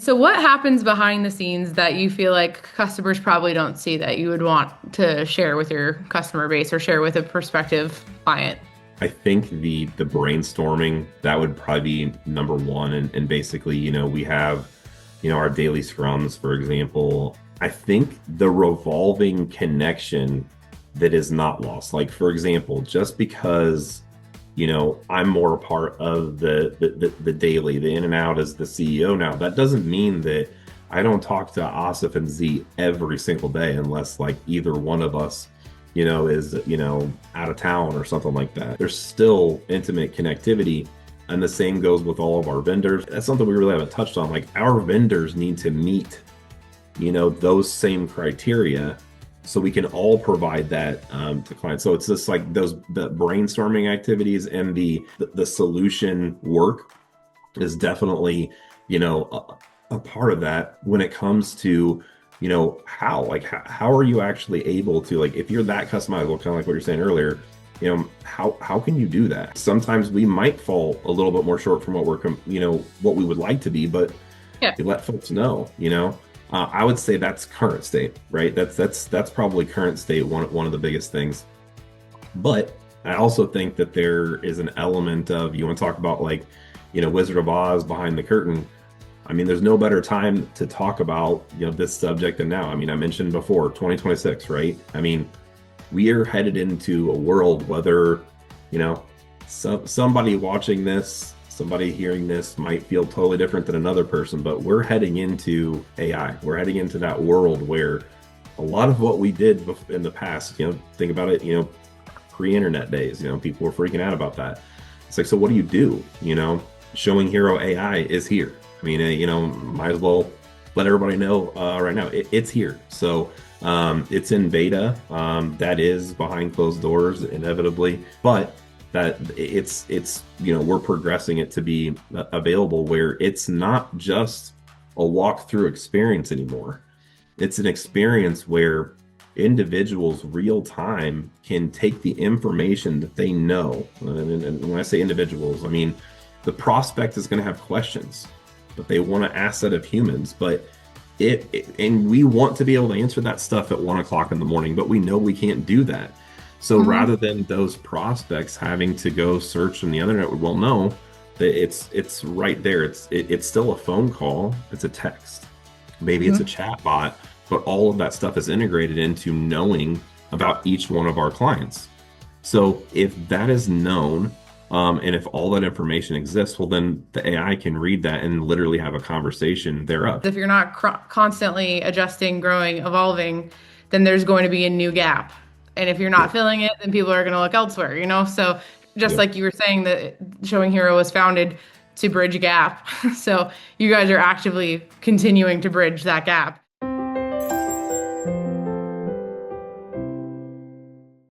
So what happens behind the scenes that you feel like customers probably don't see that you would want to share with your customer base or share with a prospective client? I think the brainstorming, that would probably be number one. And basically, we have, our daily scrums, for example. I think the revolving connection that is not lost. Like, for example, just because, I'm more a part of the daily, the in and out as the CEO now, that doesn't mean that I don't talk to Asif and Z every single day unless like either one of us is, out of town or something like that. There's still intimate connectivity. And the same goes with all of our vendors. That's something we really haven't touched on. Like, our vendors need to meet, those same criteria so we can all provide that to clients. So it's just like the brainstorming activities and the solution work is definitely, a part of that when it comes to how are you actually able to, like, if you're that customizable, kind of like what you're saying earlier, how can you do that? Sometimes we might fall a little bit more short from what what we would like to be, but Yeah. you let folks know. I would say that's current state, right? That's probably current state, one of the biggest things. But I also think that there is an element of, you want to talk about like, Wizard of Oz behind the curtain. I mean, there's no better time to talk about, this subject than now. I mean, I mentioned before, 2026, right? I mean, we are headed into a world, whether, somebody watching this, somebody hearing this might feel totally different than another person, but we're heading into AI. We're heading into that world where a lot of what we did in the past, think about it, pre-internet days, people were freaking out about that. It's like, so what do? Showing Hero AI is here. I mean, might as well let everybody know right now, it's here. So it's in beta. That is behind closed doors, inevitably, but that it's we're progressing it to be available where it's not just a walkthrough experience anymore. It's an experience where individuals real time can take the information that they know. And when I say individuals, I mean the prospect is going to have questions, but they want an asset of humans. But and we want to be able to answer that stuff at 1 o'clock in the morning, but we know we can't do that. So rather than those prospects having to go search on the internet, well, no, that it's right there. It's still a phone call. It's a text. Maybe it's a chat bot, but all of that stuff is integrated into knowing about each one of our clients. So if that is known, and if all that information exists, well, then the AI can read that and literally have a conversation thereof. If you're not constantly adjusting, growing, evolving, then there's going to be a new gap. And if you're not filling it, then people are going to look elsewhere, So just like you were saying, that Showing Hero was founded to bridge a gap. So you guys are actively continuing to bridge that gap.